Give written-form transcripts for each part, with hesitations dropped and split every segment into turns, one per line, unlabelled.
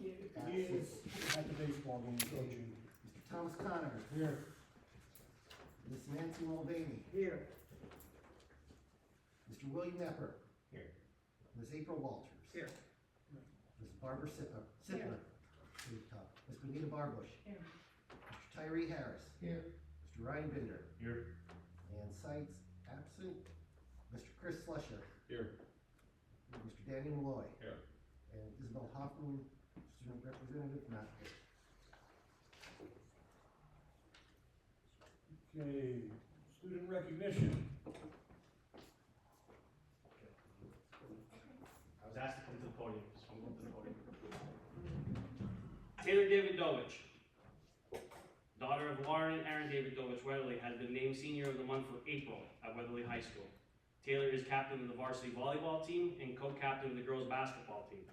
He is at the baseball game coaching.
Mr. Thomas Connor.
Here.
Miss Nancy Mulvaney.
Here.
Mr. William Epper.
Here.
Miss April Walters.
Here.
Miss Barbara Sippler. Miss Benita Barbush.
Here.
Mr. Tyree Harris.
Here.
Mr. Ryan Binder.
Here.
And Sites absent. Mr. Chris Slusher.
Here.
Mr. Daniel Malloy.
Here.
And Isabel Hoffman, student representative, not here.
Okay, student recognition.
I was asked to come to the podium, so I'm going to the podium. Taylor Davidovich, daughter of Lauren and Aaron Davidovich Weatherly, has been named Senior of the Month for April at Weatherly High School. Taylor is captain of the varsity volleyball team and co-captain of the girls basketball team.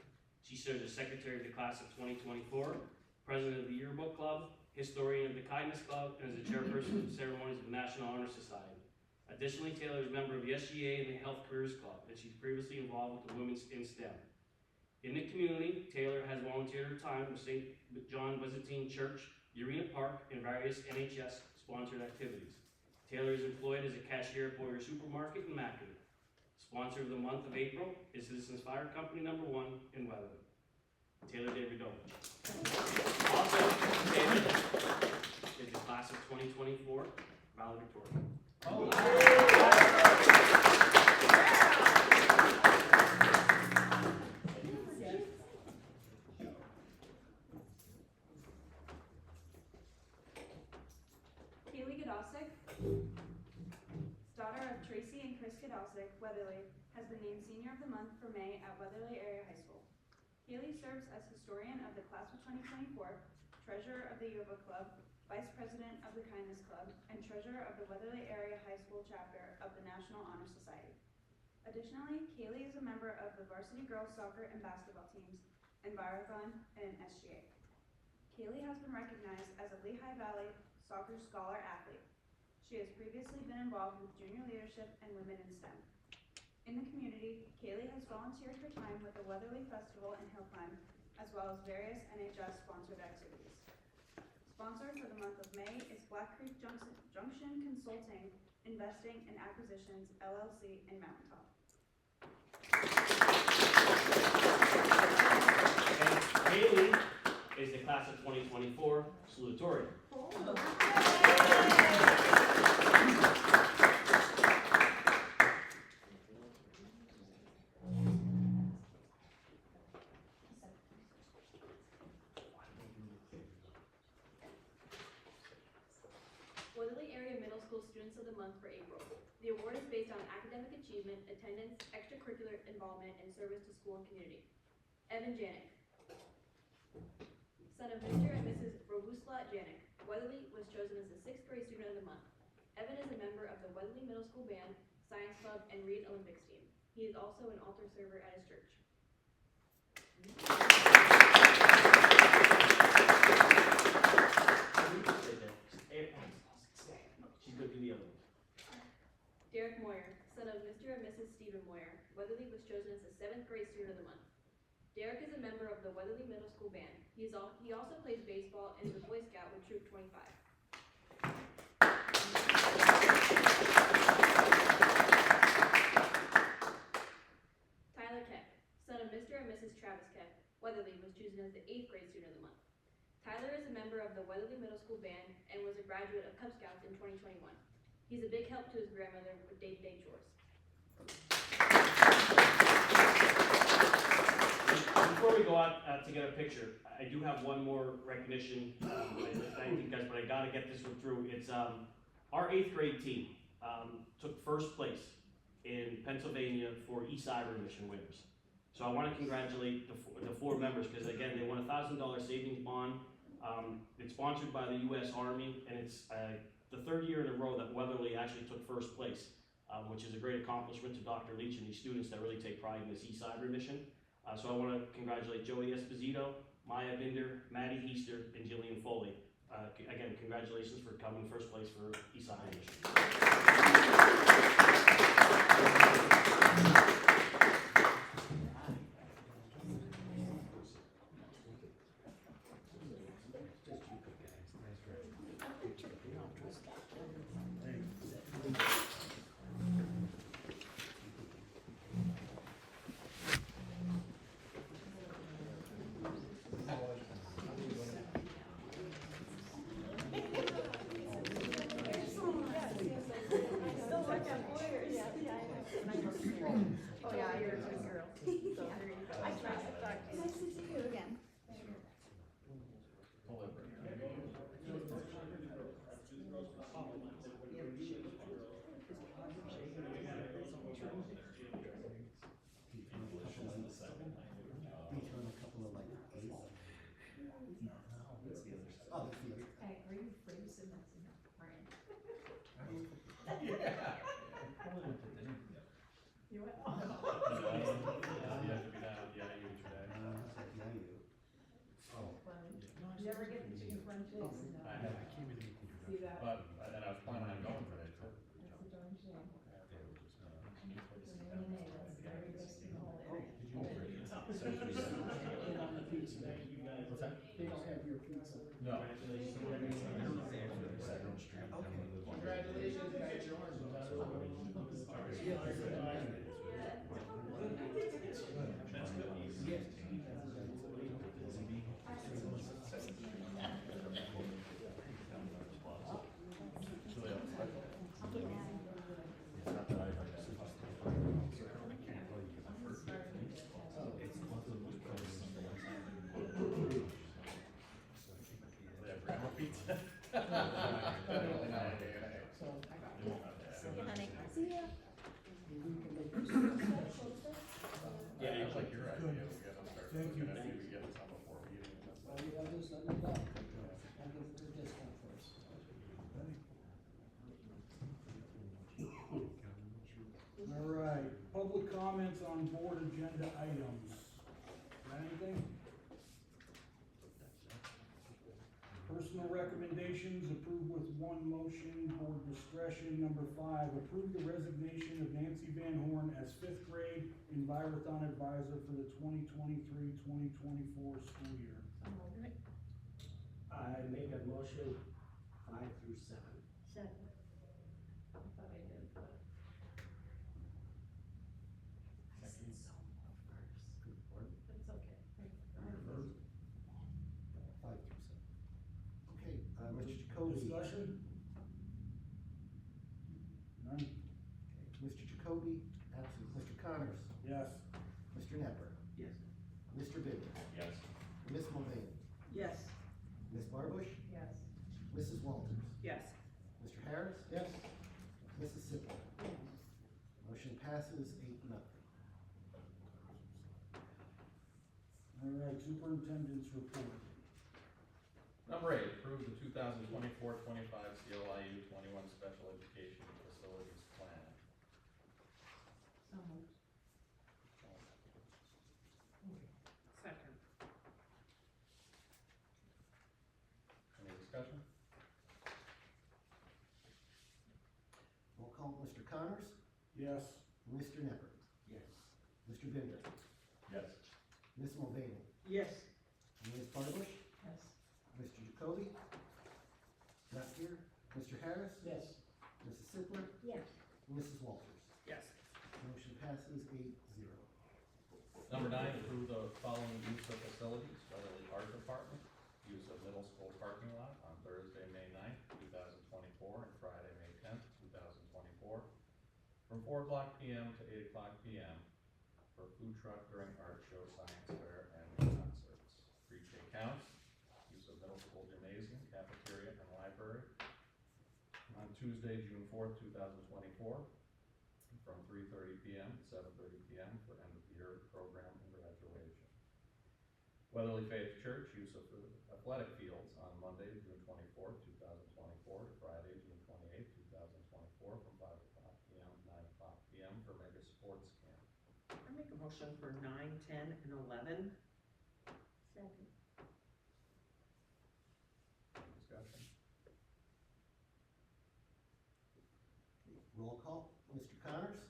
She serves as secretary of the class of 2024, president of the yearbook club, historian of the Kindness Club, and is the chairperson of the ceremonies of the National Honor Society. Additionally, Taylor is a member of the SGA and the Health Careers Club, and she's previously involved with the Women's in STEM. In the community, Taylor has volunteered her time with St. John Byzantine Church, Urena Park, and various NHS-sponsored activities. Taylor is employed as a cashier at Boyer Supermarket in Mackin. Sponsor of the month of April is Citizens Fire Company #1 in Weatherly. Taylor Davidovich. Also, Taylor is the class of 2024 valedictorian.
Kaylee Godosic, daughter of Tracy and Chris Godosic, Weatherly, has been named Senior of the Month for May at Weatherly Area High School. Kaylee serves as historian of the class of 2024, treasurer of the yearbook club, vice president of the Kindness Club, and treasurer of the Weatherly Area High School chapter of the National Honor Society. Additionally, Kaylee is a member of the varsity girls soccer and basketball teams, Envirothon, and SGA. Kaylee has been recognized as a Lehigh Valley Soccer Scholar Athlete. She has previously been involved with junior leadership and women in STEM. In the community, Kaylee has volunteered her time with the Weatherly Festival and Hill Climb, as well as various NHS-sponsored activities. Sponsor for the month of May is Black Creek Junction Consulting, Investing and Acquisitions, LLC in Mountaintop.
And Kaylee is the class of 2024 salutatorian.
Weatherly Area Middle School Students of the Month for April. The award is based on academic achievement, attendance, extracurricular involvement, and service to school and community. Evan Janik, son of Mr. and Mrs. Robusla Janik. Weatherly was chosen as the 6th grade student of the month. Evan is a member of the Weatherly Middle School Band, Science Club, and Reed Olympics team. He is also an altar server at his church.
She's going to do the other one.
Derek Moyer, son of Mr. and Mrs. Stephen Moyer. Weatherly was chosen as the 7th grade student of the month. Derek is a member of the Weatherly Middle School Band. He also plays baseball and is a Boy Scout with Troop 25. Tyler Keck, son of Mr. and Mrs. Travis Keck. Weatherly was chosen as the 8th grade student of the month. Tyler is a member of the Weatherly Middle School Band and was a graduate of Cub Scouts in 2021. He's a big help to his grandmother with day-to-day chores.
Before we go out to get a picture, I do have one more recognition. Thank you guys, but I got to get this one through. It's our 8th grade team took first place in Pennsylvania for East Ivory Mission winners. So I want to congratulate the 4 members because again they won a $1,000 savings bond. It's sponsored by the U.S. Army, and it's the 3rd year in a row that Weatherly actually took first place, which is a great accomplishment to Dr. Leach and these students that really take pride in this East Ivory Mission. So I want to congratulate Joey Esposito, Maya Binder, Maddie Heaster, and Jillian Foley. Again, congratulations for coming first place for East Ivory Mission.
Nice to see you again.
Return a couple of like A's. No, that's the other side. Oh, that's the other.
Hey, are you afraid of sitting next to him? Brian? You went, oh. You ever get the chicken French eggs? No. See that?
But, and I was planning on going today too.
That's a darn shame. The mayonnaise, that's the very best in the whole area.
What's that?
They don't have your pizza.
No.
Congratulations, guys, you're on.
They have grandma pizza? Yeah, it's like your idea, we gotta start
Thank you.
looking at, maybe getting some before meeting and stuff.
All you gotta do is let me know. I'll give the discount first.
All right, public comments on board agenda items. Got anything? Personal recommendations, approve with one motion, board discretion. Number 5, approve the resignation of Nancy Van Horn as 5th grade Envirothon advisor for the 2023-2024 school year.
I make a motion 5 through 7.
Second. I thought I did, but. I said so first, but it's okay.
5 through 7. Okay, Mr. Jacoby.
Discussion? None?
Okay, Mr. Jacoby, absent. Mr. Connors.
Yes.
Mr. Nepper.
Yes.
Mr. Bidler.
Yes.
Miss Mulvaney.
Yes.
Miss Barbush.
Yes.
Mrs. Walters.
Yes.
Mr. Harris.
Yes.
Mrs. Sippel. Motion passes 8-0.
All right, superintendent's report.
Number 8, approve the 2024-25 CLIU 21 Special Education Facilities Plan.
So moved. Second.
Any discussion?
Roll call, Mr. Connors.
Yes.
Mr. Nepper.
Yes.
Mr. Binder.
Yes.
Miss Mulvaney.
Yes.
Ms. Barbush.
Yes.
Mr. Jacoby. Not here. Mr. Harris.
Yes.
Mrs. Sippler.
Yes.
Mrs. Walters.
Yes.
Motion passes 8-0.
Number 9, approve the following use of facilities, Weatherly Art Department, use of middle school parking lot on Thursday, May 9th, 2024, and Friday, May 10th, 2024, from 4 o'clock PM to 8 o'clock PM for food truck during art show, science fair, and concerts. Pre-K counts, use of middle school gymnasium, cafeteria, and library on Tuesday, June 4th, 2024, from 3:30 PM to 7:30 PM for end of year program and graduation. Weatherly Faith Church, use of the athletic fields on Monday, June 24th, 2024 to Friday, June 28th, 2024 from 5 o'clock PM to 9 o'clock PM for mega sports camp.
I make a motion for 9, 10, and 11.
Second.
Discussion?
Roll call, Mr. Connors.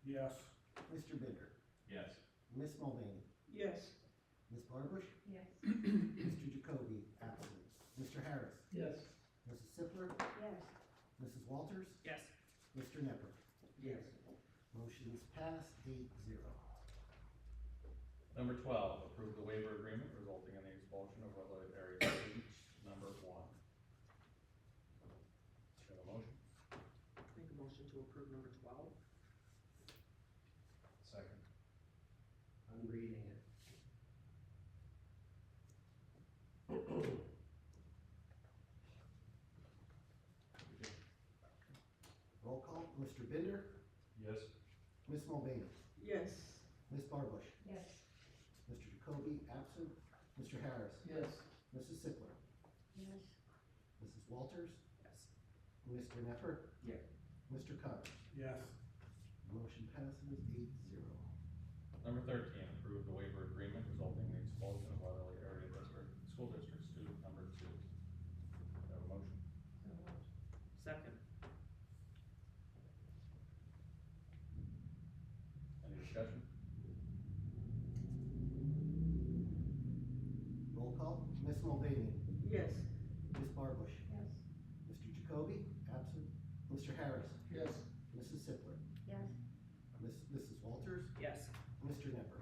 Yes.
Mr. Binder.
Yes.
Miss Mulvaney.
Yes.
Miss Barbush.
Yes.
Mr. Jacoby, absent. Mr. Harris.
Yes.
Mrs. Sippler.
Yes.
Mrs. Walters.
Yes.
Mr. Nepper.
Yes.
Motion's passed 8-0.
Number 12, approve the waiver agreement resulting in the expulsion of Weatherly area students, number 1. Is there a motion?
Make a motion to approve number 12.
Second.
I'm reading it.
Mr. Binder,
Yes.
Ms. Mulvaney,
Yes.
Ms. Barbush,
Yes.
Mr. Jacoby, absent, Mr. Harris,
Yes.
Mrs. Sickler,
Yes.
Mrs. Walters,
Yes.
Mr. Knepper,
Yes.
Mr. Connors.
Yes.
Motion passes 8-0.
Number 13, approve the waiver agreement resulting in the expulsion of Weatherly Area District, School District student number 2. Do I have a motion?
So moved.
Second.
Any discussion?
Roll call, Ms. Mulvaney,
Yes.
Ms. Barbush,
Yes.
Mr. Jacoby, absent, Mr. Harris,
Yes.
Mrs. Sickler,
Yes.
Mrs. Walters,
Yes.
Mr. Knepper,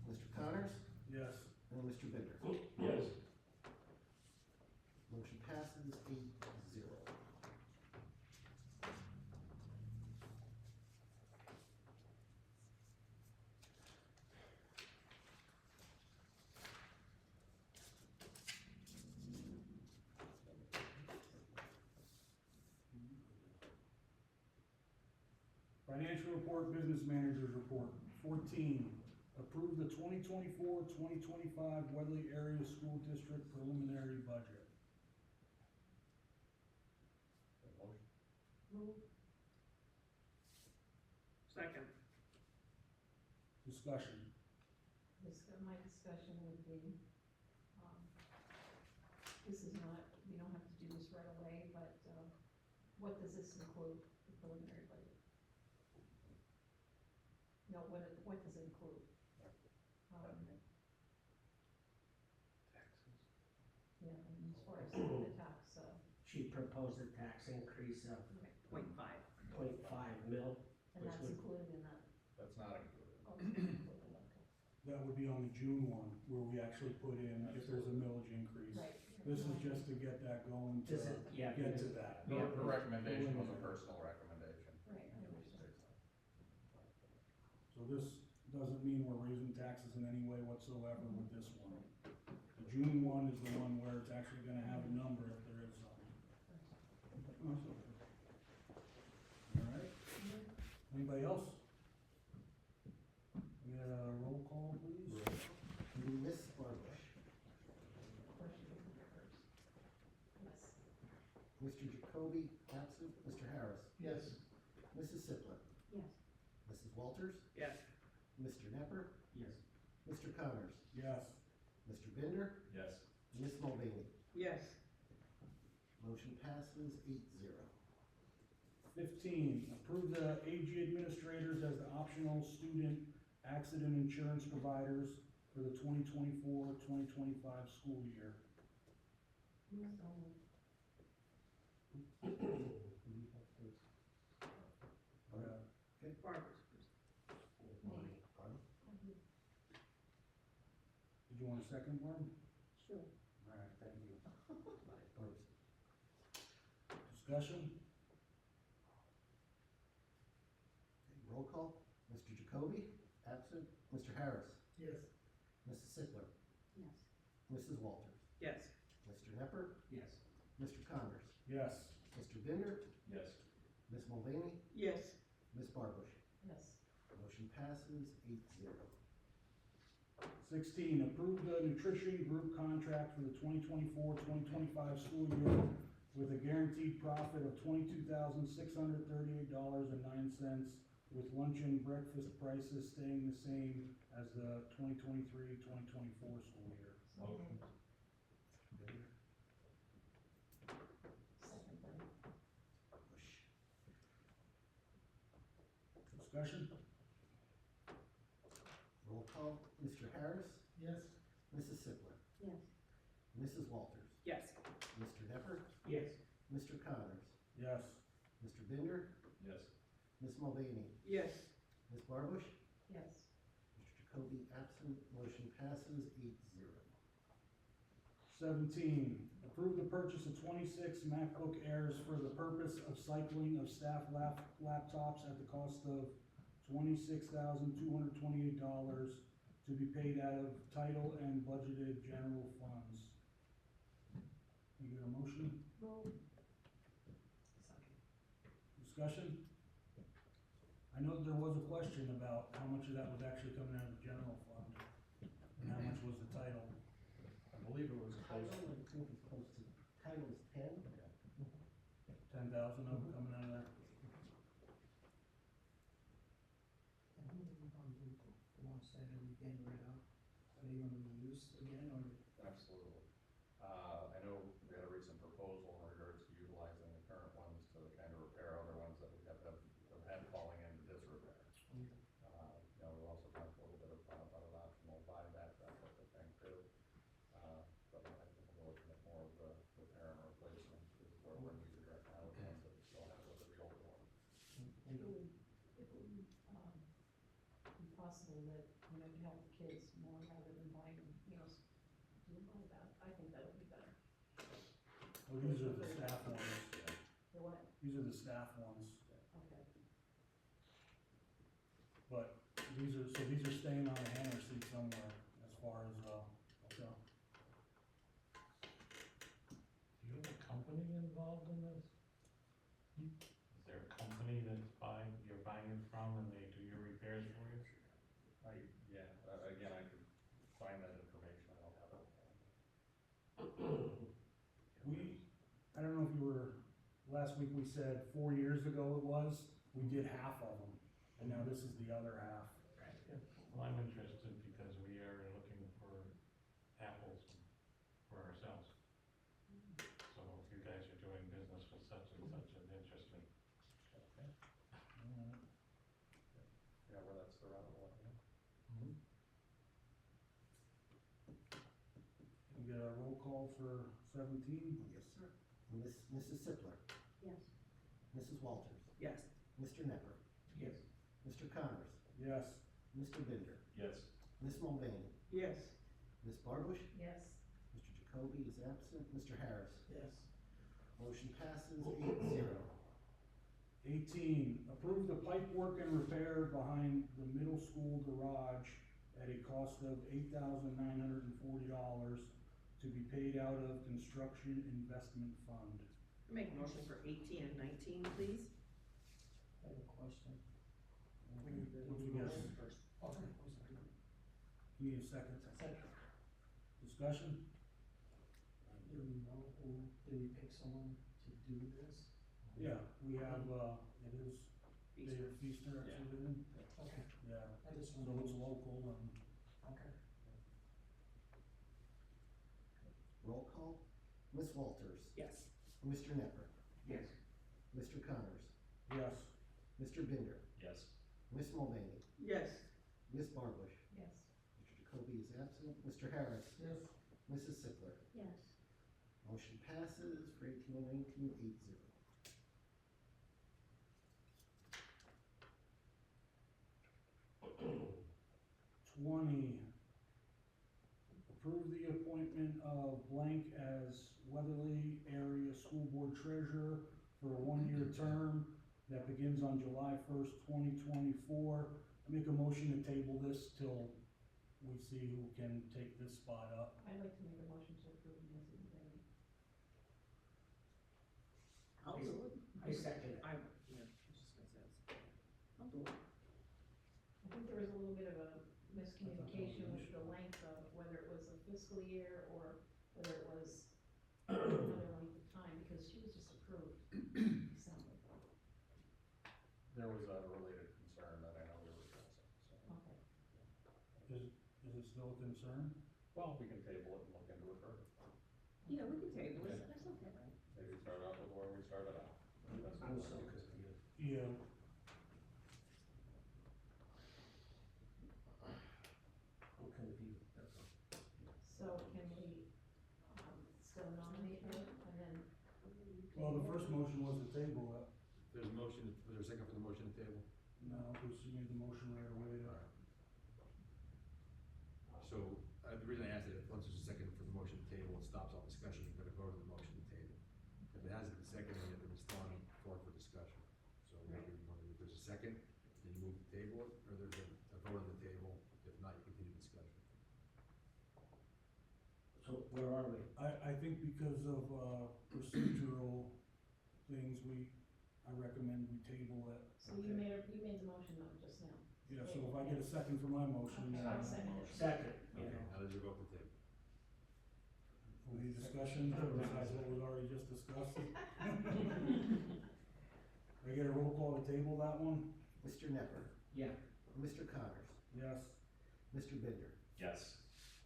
Mr. Connors,
Yes.
and Mr. Binder.
Yes.
Motion passes 8-0.
Financial report, business manager's report. 14, approve the 2024-2025 Weatherly Area School District preliminary budget.
Do I have a motion?
Move.
Second.
Discussion.
My discussion would be, this is not, we don't have to do this right away, but, what does this include, the preliminary budget? No, what does it include? Yeah, and as far as the tax,
She proposed a tax increase of
0.5.
0.5 mil.
and that's included in that.
That's not included.
Oh, it's not included, okay.
That would be on the June one, where we actually put in if there's a millage increase.
Right.
This is just to get that going to
Does it, yeah.
get to that.
Her recommendation was a personal recommendation.
Right, I understand.
So this doesn't mean we're raising taxes in any way whatsoever with this one. The June one is the one where it's actually gonna have a number if there is something. All right, anybody else? We had a roll call, please?
Ms. Barbush,
Question is first. Yes.
Mr. Jacoby, absent, Mr. Harris,
Yes.
Mrs. Sickler,
Yes.
Mrs. Walters,
Yes.
Mr. Knepper,
Yes.
Mr. Connors,
Yes.
Mr. Binder,
Yes.
Ms. Mulvaney.
Yes.
Motion passes 8-0.
15, approve the AG administrators as the optional student accident insurance providers for the 2024-2025 school year.
So moved.
Barbara's.
Did you want a second, Barb?
Sure.
All right, thank you. Discussion?
Roll call, Mr. Jacoby, absent, Mr. Harris,
Yes.
Mrs. Sickler,
Yes.
Mrs. Walters,
Yes.
Mr. Knepper,
Yes.
Mr. Connors,
Yes.
Mr. Binder,
Yes.
Ms. Mulvaney,
Yes.
Ms. Barbush.
Yes.
Motion passes 8-0.
16, approve the nutrition group contract for the 2024-2025 school year with a guaranteed profit of $22,638.09, with lunch and breakfast prices staying the same as the 2023-2024 school year.
So moved. Second then.
Discussion?
Roll call, Mr. Harris,
Yes.
Mrs. Sickler,
Yes.
Mrs. Walters,
Yes.
Mr. Knepper,
Yes.
Mr. Connors,
Yes.
Mr. Binder,
Yes.
Ms. Mulvaney,
Yes.
Ms. Barbush,
Yes.
Mr. Jacoby absent, motion passes 8-0.
17, approve the purchase of 26 MacBook Airs for the purpose of cycling of staff laptops at the cost of $26,228 to be paid out of title and budgeted general funds. You get a motion?
Move.
Discussion? I know there was a question about how much of that was actually coming out of the general fund, and how much was the title.
I believe it was close.
Title, I think it's close to, title's 10.
10,000 of it coming out of there?
And who are we going to do to launch that? Are we getting rid of? Are they going to be used again or?
Absolutely. I know we had a recent proposal in regards to utilizing the current ones to kind of repair other ones that we have had falling into disrepair. You know, we also talked a little bit about an optional buyback, that type of thing too. But I think we're looking at more of the repair and replacement is where we're needed right now, with the ones that we still have with the older ones.
It would, be possible that, you know, to help the kids more rather than buying them, you know, do all that, I think that would be better.
Well, these are the staff ones.
The what?
These are the staff ones,
Okay.
but these are staying on a hanger seat somewhere as far as, so.
Do you have a company involved in this? Is there a company that's you're buying it from and they do your repairs for you?
Again, I could find that information, I don't have it.
I don't know if you were, last week we said 4 years ago it was, we did half of them, and now this is the other half.
Well, I'm interested because we are looking for apples for ourselves. So if you guys are doing business with such and such, it interests me.
Okay. Yeah, where that's the route, we'll let you know.
Can we get a roll call for 17?
Yes, sir. Mrs. Sippler,
Yes.
Mrs. Walters,
Yes.
Mr. Nepper,
Yes.
Mr. Connors,
Yes.
Mr. Binder,
Yes.
Ms. Mulvaney,
Yes.
Ms. Barbush,
Yes.
Mr. Jacoby is absent, Mr. Harris.
Yes.
Motion passes 8-0.
18, approve the pipe work and repair behind the middle school garage at a cost of $8,940 to be paid out of construction investment fund.
Make a motion for 18 and 19, please.
I have a question.
What's your guess?
Okay.
Need a second?
Second.
Discussion?
Do we know who, did we pick someone to do this?
Yeah, we have, it is David Feaster actually in.
Okay,
Yeah,
I just
so
want
it's
to.
local and
Okay. Roll call, Ms. Walters,
Yes.
Mr. Nepper,
Yes.
Mr. Connors,
yes.
Mr. Binder,
Yes.
Ms. Mulvaney,
Yes.
Ms. Barbush,
Yes.
Mr. Jacoby is absent, Mr. Harris.
Yes.
Mrs. Sippler.
Yes.
Motion passes for 18 and 19, 8-0.
Approve the appointment of blank as Weatherly Area School Board Treasurer for a 1-year term that begins on July 1st, 2024. I make a motion to table this till we see who can take this spot up.
I'd like to make a motion to approve Nancy Mulvaney.
I'll do it.
I second it.
I was just gonna say, I'll do it.
I think there was a little bit of a miscommunication with the length of whether it was a fiscal year or whether it was another length of time, because she was just approved December.
There was a related concern that I know we were addressing, so.
Okay.
Is it still a concern?
Well, we can table it and look into it further.
Yeah, we can table it,
Yeah.
that's okay, right?
Maybe start out with where we started out.
I'm so confused.
Yeah.
I'm confused, that's all.
So can we, still nominate her and then?
Well, the first motion was to table it.
There's a motion, is there a second for the motion to table?
No, because she made the motion right away to.
So, the reason I asked it, once there's a second for the motion to table, it stops all discussion, you've got to vote on the motion to table. If it hasn't been seconded yet, then it's still on forward for discussion. So whether you want to, if there's a second, then you move to table it, or there's a vote on the table, if not, you continue discussion.
So where are we?
I think because of, procedural things, we I recommend we table it.
So you made the motion though, just now.
Yeah, so if I get a second for my motion,
Okay,
then.
I'll second it.
Second.
Okay, now there's your vote to table.
Any discussion besides what was already just discussed? I get a roll call to table that one?
Mr. Nepper,
Yeah.
Mr. Connors,
Yes.
Mr. Binder,
Yes.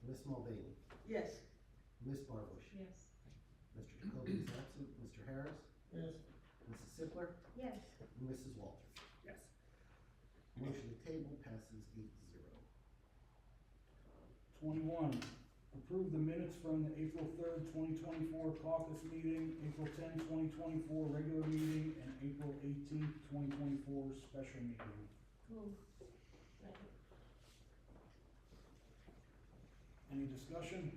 Ms. Mulvaney,
Yes.
Ms. Barbush,
Yes.
Mr. Jacoby is absent, Mr. Harris,
Yes.
Mrs. Sippler,
Yes.
and Mrs. Walters.
Yes.
Motion to table passes 8-0.
21, approve the minutes from the April 3rd, 2024 caucus meeting, April 10, 2024 regular meeting, and April 18th, 2024 special meeting.
Move. Second.
Any discussion?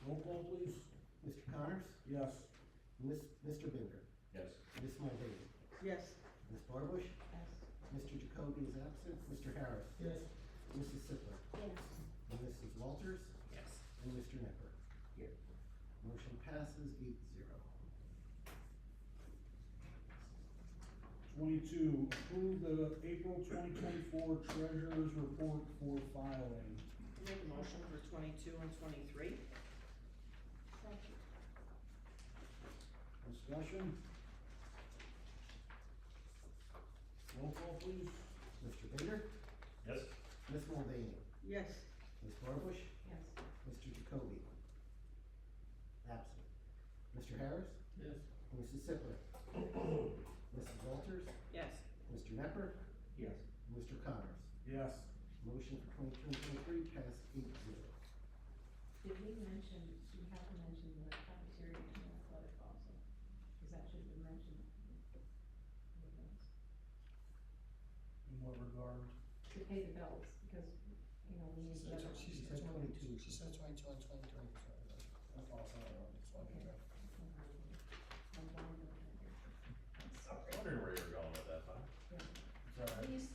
Roll call, please.
Mr. Connors,
Yes.
Mr. Binder,
Yes.
Ms. Mulvaney,
Yes.
Ms. Barbush,
Yes.
Mr. Jacoby is absent, Mr. Harris,
Yes.
Mrs. Sippler,
Yes.
and Mrs. Walters,
Yes.
and Mr. Nepper.
Here.
Motion passes 8-0.
22, approve the April 2024 treasurer's report for filing.
Make a motion for 22 and 23.
Second.
Discussion? Roll call, please.
Mr. Binder,
Yes.
Ms. Mulvaney,
Yes.
Ms. Barbush,
Yes.
Mr. Jacoby, absent. Mr. Harris,
Yes.
and Mrs. Sippler, Mrs. Walters,
Yes.
Mr. Nepper,
Yes.
and Mr. Connors.
Yes.
Motion for 22 and 23 passed 8-0.
Did we mention, we have to mention the cafeteria and the athletic also, because that should have been mentioned. in the minutes.
In what regard?
To pay the bills, because, you know, we need to.
She said 22.
She said 22 and 23, that's all I said, I just wanted to.
I'm blind and I can't hear.
I was wondering where you were going with that, huh?
Sorry.
Please,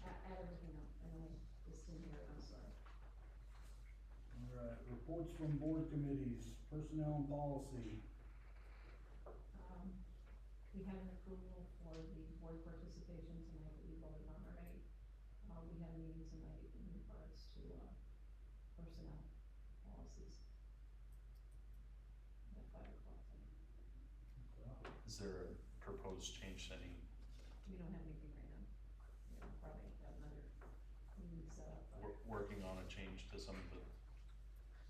add everything up, I know, just in here, I'm sorry.
All right, reports from board committees, personnel and policy.
We have an approval for the board participation tonight that we voted on already. We have a meeting tonight in regards to, personnel policies. At 5 o'clock tonight.
Is there a proposed change to any?
We don't have anything right now. We'll probably have another meeting set up, but.
Working on a change to some of the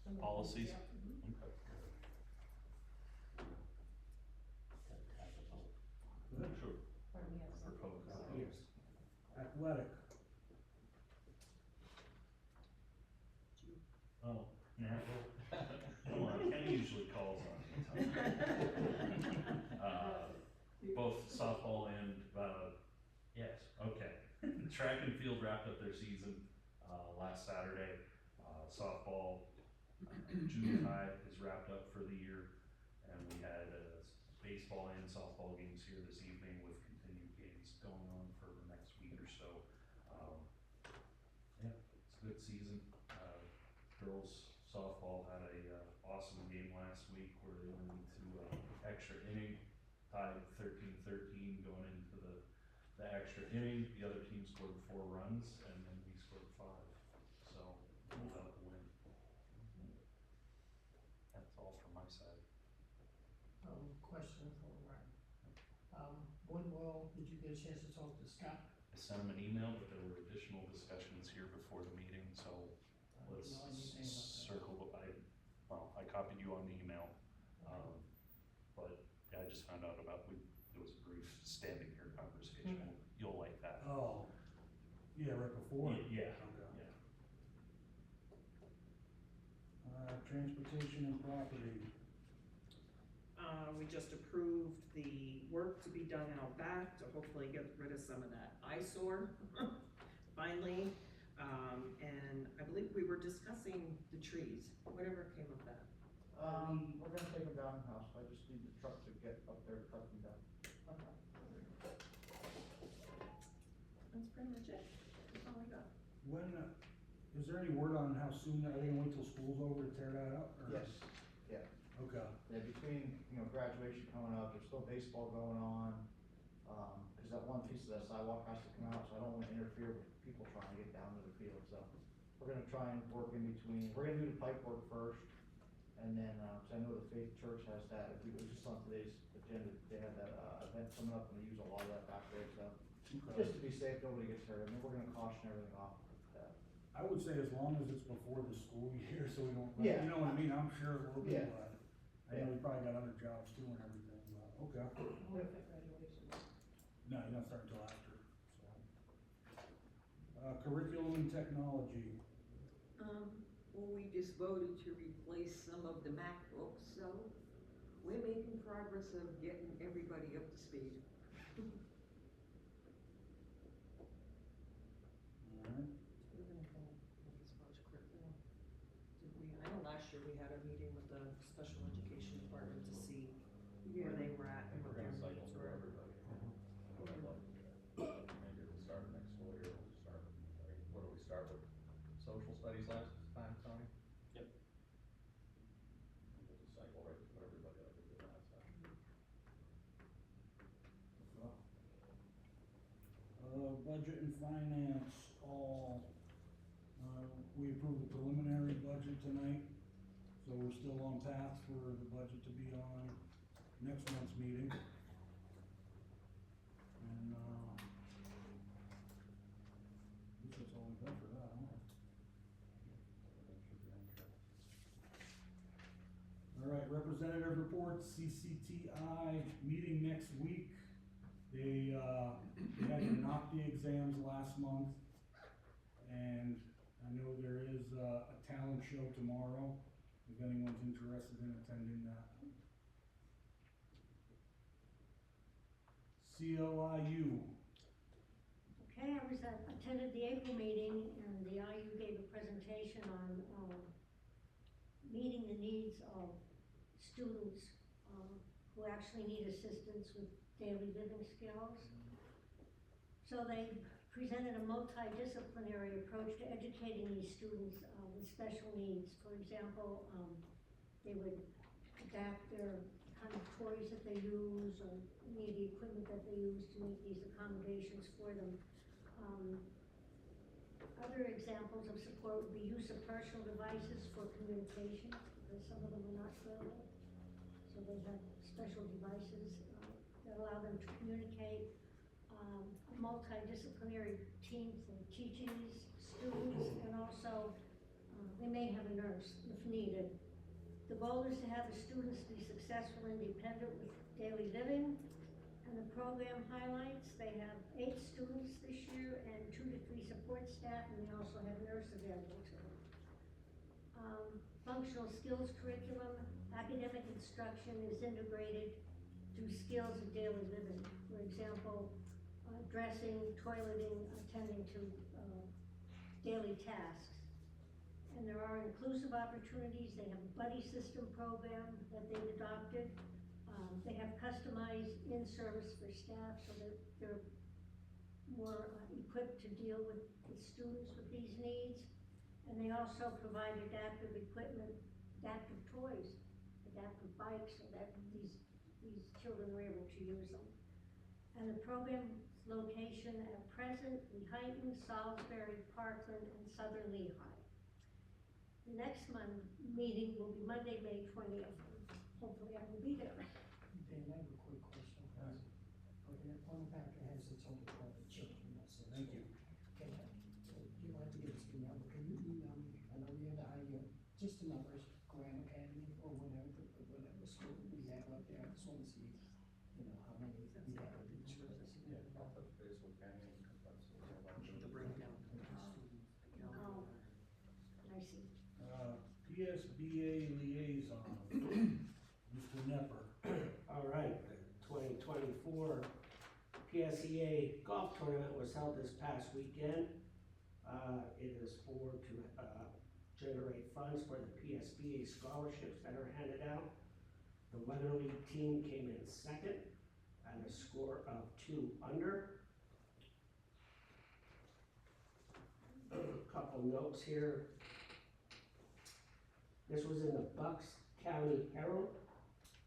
some of the-
policies?
yeah, mhm.
Okay.
Good.
Sure.
Pardon me, yes.
Proposed.
Yes. Athletic.
Oh, yeah. Come on, Kenny usually calls on me. Both softball and, yes, okay. Track and field wrapped up their season, last Saturday. Softball, junior high is wrapped up for the year. And we had, baseball and softball games here this evening with continued games going on for the next week or so. Yeah, it's a good season. Girls softball had a awesome game last week where they went into extra inning, tied 13-13 going into the extra inning. The other team scored 4 runs and then we scored 5. So pulled out the win. That's all from my side.
Question for Ryan. Did you get a chance to talk to Scott?
I sent him an email, but there were additional discussions here before the meeting, so let's
No, I didn't think about that.
circle, I copied you on the email. But yeah, I just found out about, there was a brief standing here conversation, you'll like that.
Oh, yeah, right before.
Yeah,
Okay.
yeah.
Transportation and property.
We just approved the work to be done out back to hopefully get rid of some of that eyesore, finally. And I believe we were discussing the trees, whatever came of that.
We're gonna take them down in-house, I just need the truck to get up there, cut them down.
That's pretty much it, that's all I got.
When, is there any word on how soon, are they gonna wait till school's over to tear that up? or-
Yes, yeah,
Okay.
yeah, between
between, graduation coming up, there's still baseball going on. Cause that one piece of that sidewalk has to come out, so I don't wanna interfere with people trying to get down to the field, so. We're gonna try and work in between, we're gonna do the pipe work first, and then, cause I know the Faith Church has that, it was just on today's agenda, they have that, event coming up, and they use a lot of that back there, so. Just to be safe, nobody gets hurt, and then we're gonna caution everything off that.
I would say as long as it's before the school year, so we don't,
Yeah.
you know what I mean, I'm sure it will be,
Yeah.
but I know we probably got other jobs too and everything, but, okay.
What if at graduation?
No, you don't start until after, so. Curriculum and technology,
Well, we just voted to replace some of the MacBooks, so we're making progress of getting everybody up to speed.
alright,
We're gonna go with as far as curriculum. Did we, I know last year we had a meeting with the special education department to see where they were at
I
and
think
what
we're
their
gonna cycle
needs
through
were.
everybody. What I'd love to do. Maybe we'll start next school year, we'll just start, what do we start with? Social studies last time, Tony?
Yep.
We'll just cycle right through everybody like we did last time.
budget and finance, we approved the preliminary budget tonight, so we're still on path for the budget to be on next month's meeting. And, I guess that's all we got for that, huh? Alright, representative reports, CCTI meeting next week. They had to knock the exams last month, and I know there is a talent show tomorrow, if anyone's interested in attending that. COIU,
Okay, I was attended the April meeting, and the IU gave a presentation on, meeting the needs of students, who actually need assistance with daily living skills. So they presented a multidisciplinary approach to educating these students, with special needs. For example, they would adapt their kind of toys that they use, or any of the equipment that they use to make these accommodations for them. Other examples of support would be use of personal devices for communication, because some of them are not available. So they have special devices that allow them to communicate. A multidisciplinary team for teaching these students, and also they may have a nurse if needed. The goal is to have the students be successful and independent with daily living. And the program highlights, they have 8 students this year and 2 to 3 support staff, and they also have a nurse available to them. Functional skills curriculum, academic instruction is integrated through skills of daily living. For example, dressing, toileting, attending to daily tasks. And there are inclusive opportunities. They have a buddy system program that they've adopted. They have customized in-service for staff, so that they're more equipped to deal with students with these needs. And they also provide adaptive equipment, adaptive toys, adaptive bikes, so that these children are able to use them. And the program location at present, Lehighton, Salisbury, Parkland, and Southern Lehigh. The next meeting will be Monday, May 20th. Hopefully I will be there.
Dan, I have a quick question. Okay, on the back it has its own private children, that says.
thank you.
Can I, you might be able to email, but can you email me, I know we have the idea, just the numbers, Graham Academy or whatever school we have up there, I just wanna see, how many we have at each school.
Yeah, I'll touch base with Kenny and that's
The breakdown.
Oh, I see.
PSBA liaison, Mr. Nepper.
All right, the 2024 PSEA golf tournament was held this past weekend. It is to generate funds for the PSBA scholarships that are handed out. The Weatherly team came in second at a score of 2 under. A couple notes here. This was in the Bucks County Herald.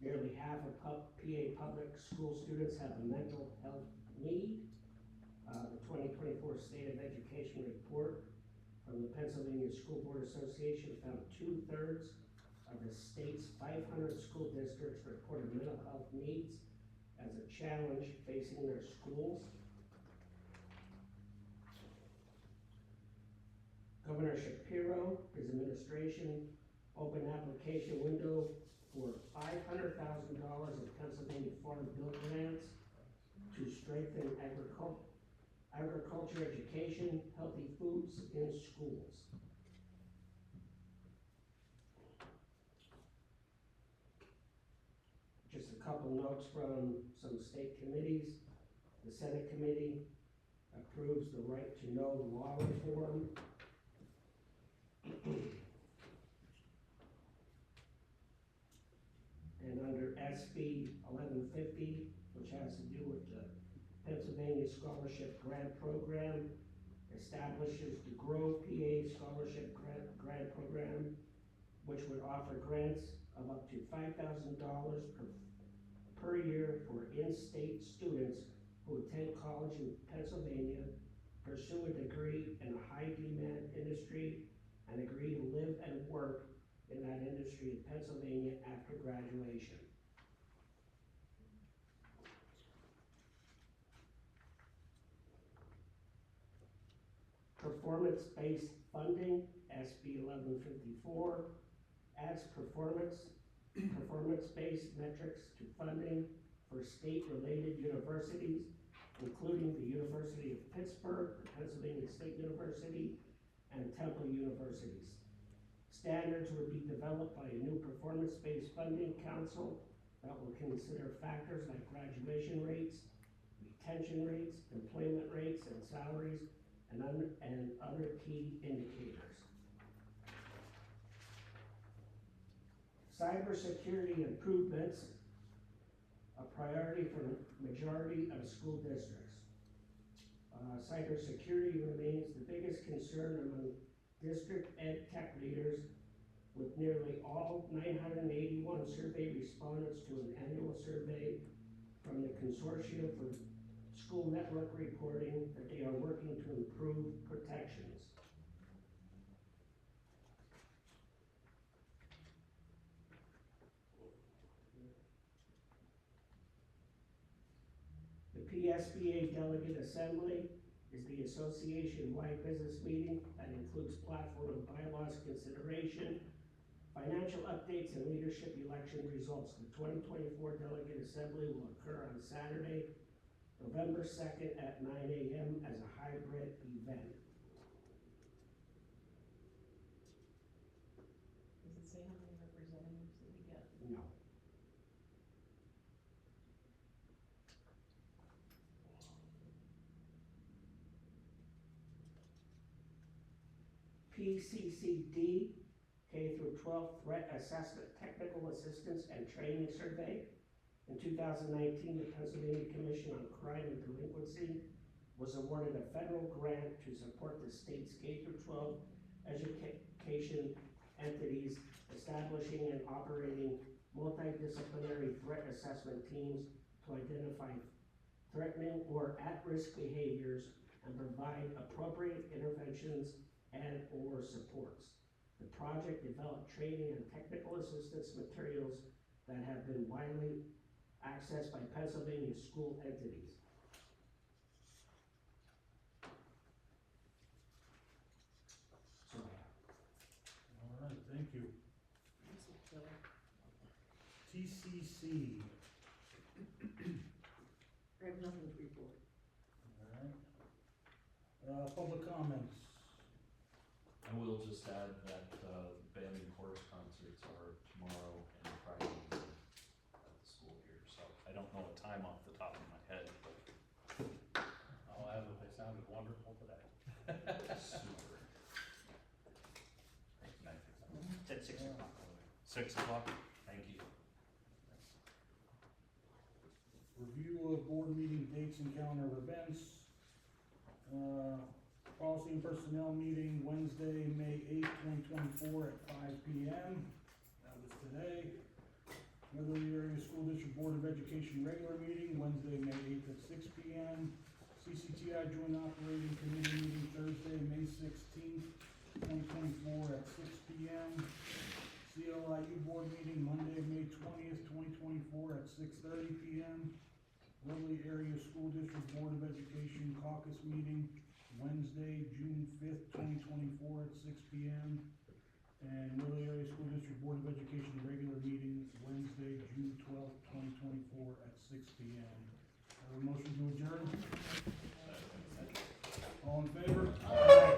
Nearly half of PA public school students have a mental health need. The 2024 State of Education report from the Pennsylvania School Board Association found 2/3 of the state's 500 school districts reported mental health needs as a challenge facing their schools. Governor Shapiro, his administration, opened application window for $500,000 of Pennsylvania Farm Bill grants to strengthen agriculture education, healthy foods in schools. Just a couple notes from some state committees. The Senate committee approves the right to know law reform. And under SB 1150, which has to do with the Pennsylvania Scholarship Grant Program, establishes the Grow PA Scholarship Grant Program, which would offer grants of up to $5,000 per year for in-state students who attend college in Pennsylvania, pursue a degree in a high-demand industry, and agree to live and work in that industry in Pennsylvania after graduation. Performance-based funding, SB 1154, adds performance-based metrics to funding for state-related universities, including the University of Pittsburgh, the Pennsylvania State University, and Temple Universities. Standards would be developed by a new performance-based funding council that will consider factors like graduation rates, retention rates, employment rates, and salaries, and other key indicators. Cybersecurity improvements, a priority for the majority of school districts. Cybersecurity remains the biggest concern among district ed tech leaders, with nearly all 981 survey respondents to an annual survey from the Consortium for School Network reporting that they are working to improve protections. The PSBA Delegate Assembly is the association-wide business meeting that includes platform and bylaws consideration, financial updates, and leadership election results. The 2024 Delegate Assembly will occur on Saturday, November 2nd at 9 a.m. as a hybrid event.
Does it say how many representatives that we get?
No. PCCD, K through 12 Threat Assessment, Technical Assistance and Training Survey. In 2019, the Pennsylvania Commission on Crime and Delinquency was awarded a federal grant to support the state's K through 12 education entities, establishing and operating multidisciplinary threat assessment teams to identify threatening or at-risk behaviors and provide appropriate interventions and/or supports. The project developed training and technical assistance materials that have been widely accessed by Pennsylvania school entities. So,
All right, thank you. TCC.
I have nothing to report.
All right. Public comments.
I will just add that band and chorus concerts are tomorrow and Friday evening at the school here, so I don't know a time off the top of my head, but I'll add that they sounded wonderful today. Super.
it's at 6 o'clock.
6 o'clock, thank you.
Review of board meeting dates and calendar of events. Policy and personnel meeting Wednesday, May 8th, 2024 at 5 p.m. That was today. Weather hearing of Education regular meeting, Wednesday, May 8th at 6 p.m. CCTI Joint Operating Committee meeting Thursday, May 16th, 2024 at 6 p.m. CLIU Board meeting Monday, May 20th, 2024 at 6:30 p.m. Woodley Area School District Board of Education caucus meeting Wednesday, June 5th, 2024 at 6 p.m. And Woodley Area School District Board of Education regular meeting Wednesday, June 12th, 2024 at 6 p.m. Have a motion to adjourn? All in favor? Aye.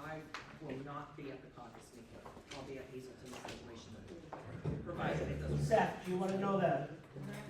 I will not be at the caucus meeting. I'll be at Hazelton Celebration, provided it doesn't.
Seth, do you wanna know the